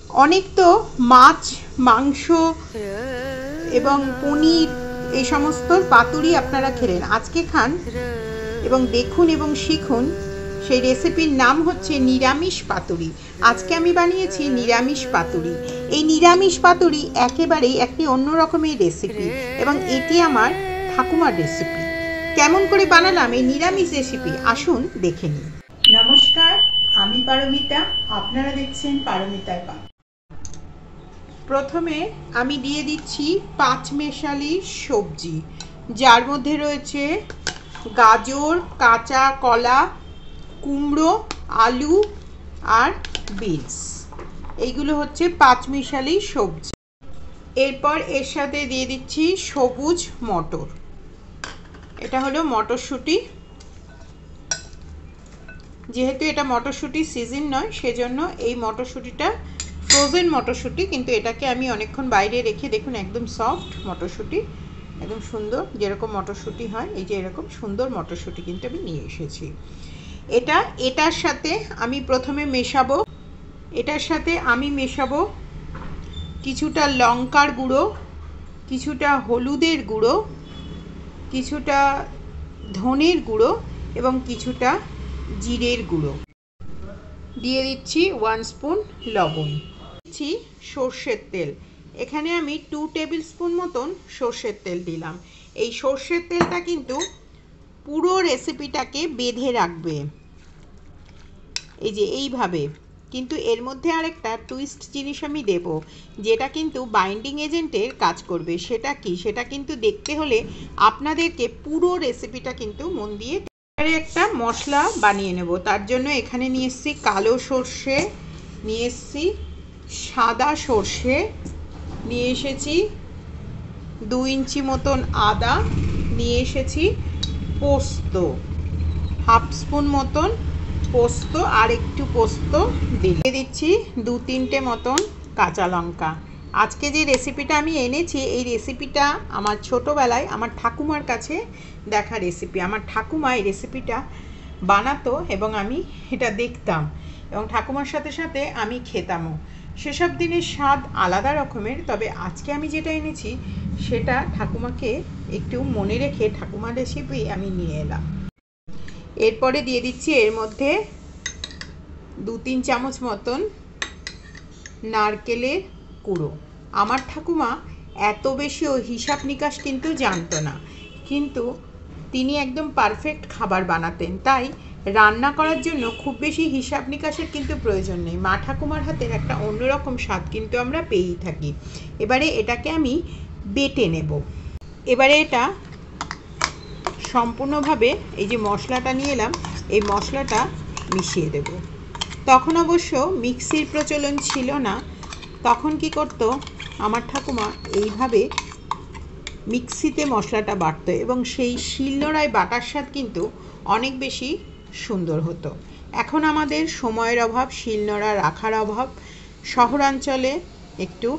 অনেক তো মাছ, মাংস এবং পনির এই সমস্ত পাতুরি আপনারা খেলেন, আজকে খান এবং দেখুন এবং শিখুন। সেই রেসিপির নাম হচ্ছে নিরামিষ পাতুরি। আজকে আমি বানিয়েছি নিরামিষ পাতুরি। এই নিরামিষ পাতুরি একেবারেই একটি অন্য রকমের রেসিপি এবং এটি আমার ঠাকুমার রেসিপি। কেমন করে বানালাম এই নিরামিষ রেসিপি, আসুন দেখে নিই। নমস্কার, আমি পারমিতা, আপনারা দেখছেন পারমিতার পাক। প্রথমে আমি দিয়ে দিচ্ছি পাঁচমেশালি সবজি, যার মধ্যে রয়েছে গাজর, কাঁচা কলা, কুমড়ো, আলু আর বিনস। এইগুলো হচ্ছে পাঁচমেশালি সবজি। এরপর এর সাথে দিয়ে দিচ্ছি সবুজ মটর, এটা হলো মটরশুঁটি। যেহেতু এটা মটরশুঁটির সিজন নয়, সেজন্য এই মটরশুঁটিটা ফ্রোজেন মটরশুঁটি, কিন্তু এটাকে আমি অনেকক্ষণ বাইরে রেখে দেখুন একদম সফট মটরশুঁটি, একদম সুন্দর যেরকম মটরশুঁটি হয়, এই যে এরকম সুন্দর মটরশুঁটি কিন্তু আমি নিয়ে এসেছি। এটার সাথে আমি প্রথমে মেশাবো, এটার সাথে আমি মেশাবো কিছুটা লঙ্কার গুঁড়ো, কিছুটা হলুদের গুঁড়ো, কিছুটা ধনের গুঁড়ো এবং কিছুটা জিরের গুঁড়ো। দিয়ে দিচ্ছি 1 স্পুন লবণ। দিচ্ছি সর্ষের তেল, এখানে আমি 2 টেবিল স্পুন মতন সর্ষের তেল দিলাম। এই সর্ষের তেলটা কিন্তু পুরো রেসিপিটাকে বেঁধে রাখবে, এই যে এইভাবে। কিন্তু এর মধ্যে আরেকটা টুইস্ট জিনিস আমি দেব, যেটা কিন্তু বাইন্ডিং এজেন্টের কাজ করবে। সেটা কি, সেটা কিন্তু দেখতে হলে আপনাদেরকে পুরো রেসিপিটা কিন্তু মন দিয়ে একটা মশলা বানিয়ে নেব। তার জন্য এখানে নিয়ে এসেছি কালো সর্ষে, নিয়ে এসেছি সাদা সর্ষে, নিয়ে এসেছি 2 ইঞ্চি মতন আদা, নিয়ে এসেছি পোস্ত, হাফ স্পুন মতন পোস্ত, আর একটু পোস্ত দিয়ে দিচ্ছি 2-3টে মতন কাঁচা লঙ্কা। আজকে যে রেসিপিটা আমি এনেছি, এই রেসিপিটা আমার ছোটোবেলায় আমার ঠাকুমার কাছে দেখা রেসিপি। আমার ঠাকুমা এই রেসিপিটা বানাতো এবং আমি এটা দেখতাম এবং ঠাকুমার সাথে সাথে আমি খেতামও। সেসব দিনের স্বাদ আলাদা রকমের। তবে আজকে আমি যেটা এনেছি সেটা ঠাকুমাকে একটু মনে রেখে ঠাকুমার রেসিপি আমি নিয়ে এলাম। এরপরে দিয়ে দিচ্ছি এর মধ্যে 2-3 চামচ মতন নারকেলের কুড়ো। আমার ঠাকুমা এত বেশিও হিসাব নিকাশ কিন্তু জানতো না, কিন্তু তিনি একদম পারফেক্ট খাবার বানাতেন। তাই রান্না করার জন্য খুব বেশি হিসাব নিকাশের কিন্তু প্রয়োজন নেই। মা ঠাকুমার হাতের একটা অন্যরকম স্বাদ কিন্তু আমরা পেয়েই থাকি। এবারে এটাকে আমি বেটে নেব। এবারে এটা সম্পূর্ণভাবে এই যে মশলাটা নিয়ে এলাম, এই মশলাটা মিশিয়ে দেব। তখন অবশ্য মিক্সির প্রচলন ছিল না। তখন কি করত আমার ঠাকুমা, এইভাবে মিক্সিতে মশলাটা বাটতো এবং সেই শিলনোড়ায় বাটার স্বাদ কিন্তু অনেক বেশি সুন্দর হতো। এখন আমাদের সময়ের অভাব, শিলনোড়া রাখার অভাব, শহরাঞ্চলে একটু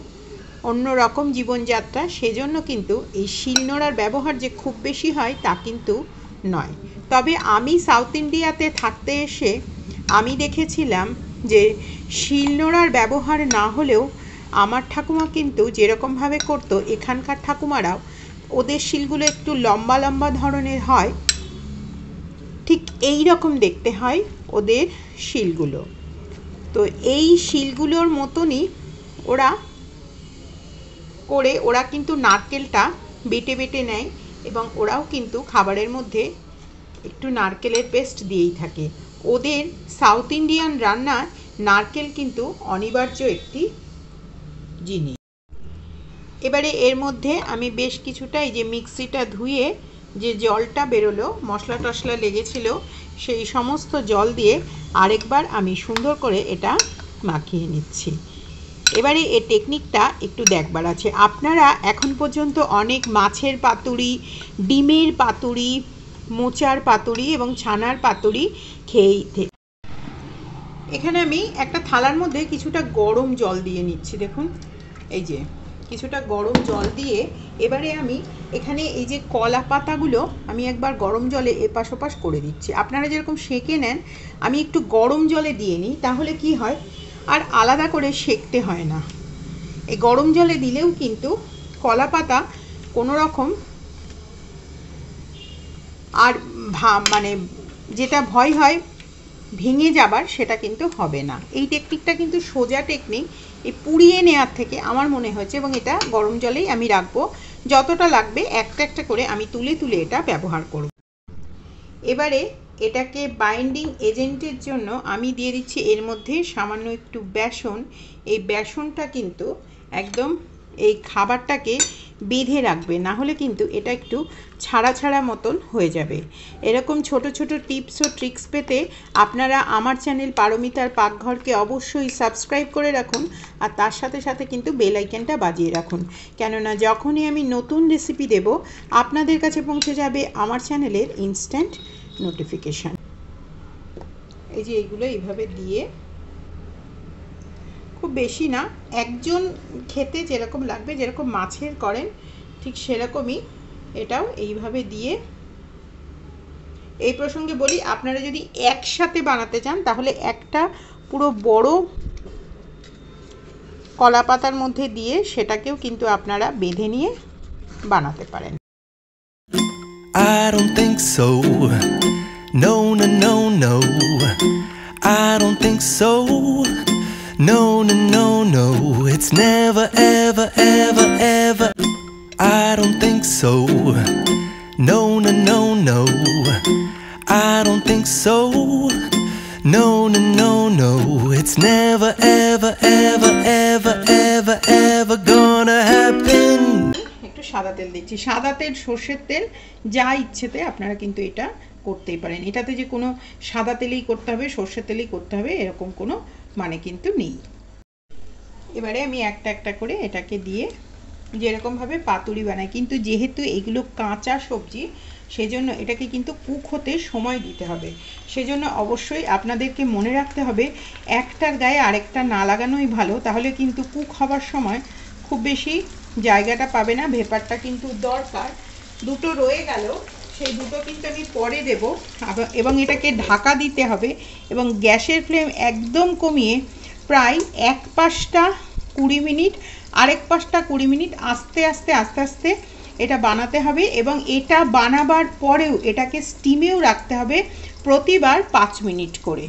অন্যরকম জীবনযাত্রা, সেজন্য কিন্তু এই শিলনোড়ার ব্যবহার যে খুব বেশি হয় তা কিন্তু নয়। তবে আমি সাউথ ইন্ডিয়াতে থাকতে এসে আমি দেখেছিলাম যে শিলনোড়ার ব্যবহার না হলেও আমার ঠাকুমা কিন্তু যেরকমভাবে করতো, এখানকার ঠাকুমারাও, ওদের শিলগুলো একটু লম্বা লম্বা ধরনের হয়, ঠিক এই রকম দেখতে হয় ওদের শিলগুলো। তো এই শিলগুলোর মতনই ওরা কিন্তু নারকেলটা বেটে বেটে নেয় এবং ওরাও কিন্তু খাবারের মধ্যে একটু নারকেলের পেস্ট দিয়েই থাকে। ওদের সাউথ ইন্ডিয়ান রান্নার নারকেল কিন্তু অনিবার্য একটি জিনিস। এবারে এর মধ্যে আমি বেশ কিছুটা, এই যে মিক্সিটা ধুয়ে যে জলটা বেরোলো, মশলা টশলা লেগেছিল, সেই সমস্ত জল দিয়ে আরেকবার আমি সুন্দর করে এটা মাখিয়ে নিচ্ছি। এবারে এই টেকনিকটা একটু দেখবার আছে। আপনারা এখন পর্যন্ত অনেক মাছের পাতুরি, ডিমের পাতুরি, মোচার পাতুরি এবং ছানার পাতুরি খেয়েই থেকে। এখানে আমি একটা থালার মধ্যে কিছুটা গরম জল দিয়ে নিচ্ছি। দেখুন, এই যে কিছুটা গরম জল দিয়ে এবারে আমি এখানে এই যে কলা পাতাগুলো আমি একবার গরম জলে এপাশ ওপাশ করে দিচ্ছি। আপনারা যেরকম সেঁকে নেন, আমি একটু গরম জলে দিয়ে নিই, তাহলে কি হয়, আর আলাদা করে সেঁকতে হয় না। এই গরম জলে দিলেও কিন্তু কলা পাতা কোনো রকম আর মানে যেটা ভয় হয় ভেঙে যাবার সেটা কিন্তু হবে না। এই টেকনিকটা কিন্তু সোজা টেকনিক, এই পুড়িয়ে নেওয়ার থেকে আমার মনে হয়েছে। এবং এটা গরম জলেই আমি রাখবো, যতটা লাগবে একটা একটা করে আমি তুলে তুলে এটা ব্যবহার করব। এবারে এটাকে বাইন্ডিং এজেন্টের জন্য আমি দিয়ে দিচ্ছি এর মধ্যে সামান্য একটু বেসন। এই বেসনটা কিন্তু একদম এই খাবারটাকে বেঁধে রাখবে, না হলে কিন্তু এটা একটু ছাড়া ছাড়া মতন হয়ে যাবে। এরকম ছোট ছোট টিপস ও ট্রিক্স পেতে আপনারা আমার চ্যানেল পারমিতার পাকঘরকে অবশ্যই সাবস্ক্রাইব করে রাখুন, আর তার সাথে সাথে কিন্তু বেল আইকনটা বাজিয়ে রাখুন, কেননা যখনই আমি নতুন রেসিপি দেব আপনাদের কাছে পৌঁছে যাবে আমার চ্যানেলের ইনস্ট্যান্ট নোটিফিকেশান। এই যে এইগুলো এইভাবে দিয়ে, খুব বেশি না, একজন খেতে যেরকম লাগবে, যেরকম মাছের করেন ঠিক সেরকমই এটাও এইভাবে দিয়ে। এই প্রসঙ্গে বলি, আপনারা যদি একসাথে বানাতে চান তাহলে একটা পুরো বড় কলা পাতার মধ্যে দিয়ে সেটাকেও কিন্তু আপনারা বেঁধে নিয়ে বানাতে পারেন। I don't think so. No, no, no, no. I don't think so. No, no, no, no. It's never, ever, ever, ever. I don't think so. No, no, no, no. I don't think so. No, no, no, no. It's never, ever, ever, ever, ever, ever gonna happen. একটু সাদা তেল দিচ্ছি, সাদা তেল, সর্ষের তেল, যা ইচ্ছেতে আপনারা কিন্তু এটা করতেই পারেন। এটাতে যে কোনো সাদা তেলেই করতে হবে, সর্ষের তেলেই করতে হবে এরকম কোনো মানে কিন্তু নেই। এবারে আমি একটা একটা করে এটাকে দিয়ে যেরকমভাবে পাতুরি বানাই, কিন্তু যেহেতু এগুলো কাঁচা সবজি সেজন্য এটাকে কিন্তু কুক হতে সময় দিতে হবে। সেজন্য অবশ্যই আপনাদেরকে মনে রাখতে হবে একটার গায়ে আরেকটা না লাগানোই ভালো, তাহলে কিন্তু কুক হবার সময় খুব বেশি জায়গাটা পাবে না। ভেপারটা কিন্তু দরকার। দুটো রয়ে গেল, সেই দুটো কিন্তু আমি পরে দেব। এবং এটাকে ঢাকা দিতে হবে এবং গ্যাসের ফ্লেম একদম কমিয়ে প্রায় এক পাশটা 20 মিনিট, আরেক পাশটা 20 মিনিট আস্তে আস্তে আস্তে আস্তে এটা বানাতে হবে। এবং এটা বানাবার পরেও এটাকে স্টিমেও রাখতে হবে প্রতিবার 5 মিনিট করে।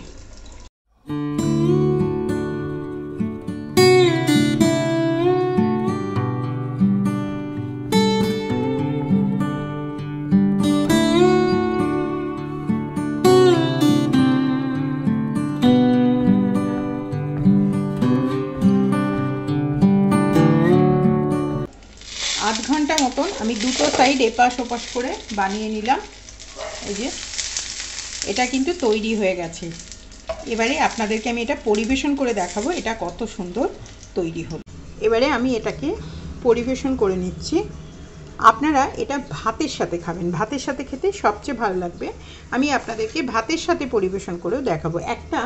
আধ ঘন্টা মতন আমি দুটো সাইড এপাশ ওপাশ করে বানিয়ে নিলাম। এই যে এটা কিন্তু তৈরি হয়ে গেছে। এবারে আপনাদেরকে আমি এটা পরিবেশন করে দেখাবো এটা কত সুন্দর তৈরি হলো। এবারে আমি এটাকে পরিবেশন করে নিচ্ছি। আপনারা এটা ভাতের সাথে খাবেন, ভাতের সাথে খেতে সবচেয়ে ভালো লাগবে। আমি আপনাদেরকে ভাতের সাথে পরিবেশন করেও দেখাবো। একটা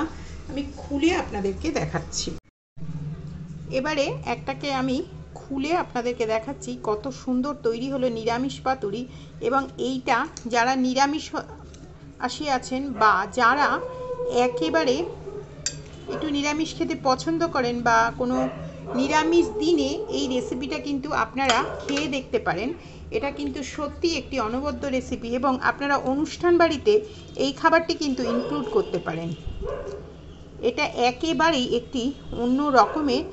আমি খুলে আপনাদেরকে দেখাচ্ছি। এবারে একটাকে আমি খুলে আপনাদেরকে দেখাচ্ছি কত সুন্দর তৈরি হলো নিরামিষ পাতুরি। এবং এইটা যারা নিরামিষ আসি আছেন বা যারা একেবারে একটু নিরামিষ খেতে পছন্দ করেন বা কোনো নিরামিষ দিনে এই রেসিপিটা কিন্তু আপনারা খেয়ে দেখতে পারেন। এটা কিন্তু সত্যি একটি অনবদ্য রেসিপি এবং আপনারা অনুষ্ঠান বাড়িতে এই খাবারটি কিন্তু ইনক্লুড করতে পারেন। এটা একেবারেই একটি অন্য রকমের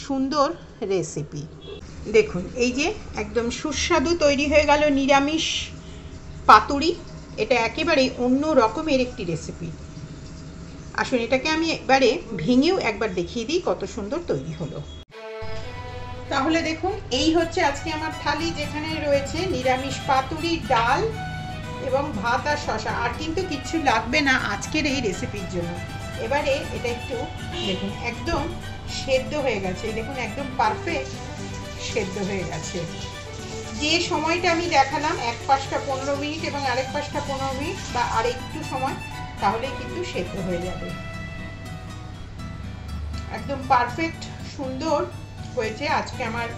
সুন্দর রেসিপি। দেখুন এই যে একদম সুস্বাদু তৈরি হয়ে গেল নিরামিষ পাতুরি। এটা একেবারেই অন্য রকমের একটি রেসিপি। আসুন এটাকে আমি এবারে ভেঙেও একবার দেখিয়ে দিই কত সুন্দর তৈরি হলো। তাহলে দেখুন এই হচ্ছে আজকে আমার থালি, যেখানে রয়েছে নিরামিষ পাতুরি, ডাল এবং ভাত আর শসা। আর কিন্তু কিচ্ছু লাগবে না আজকের এই রেসিপির জন্য। এবারে এটা একটু দেখুন একদম সেদ্ধ হয়ে গেছে, দেখুন একদম পারফেক্ট সেদ্ধ হয়ে গেছে। যে সময়টা আমি দেখালাম এক পাশটা 15 মিনিট এবং আরেক পাশটা 15 মিনিট বা আর একটু সময়, তাহলেই কিন্তু সেদ্ধ হয়ে যাবে। একদম পারফেক্ট সুন্দর হয়েছে আজকে আমার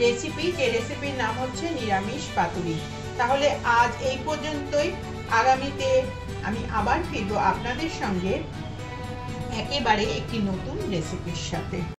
রেসিপি, যে রেসিপির নাম হচ্ছে নিরামিষ পাতুরি। তাহলে আজ এই পর্যন্তই। আগামীতে আমি আবার ফিরবো আপনাদের সঙ্গে একেবারে একটি নতুন রেসিপির সাথে।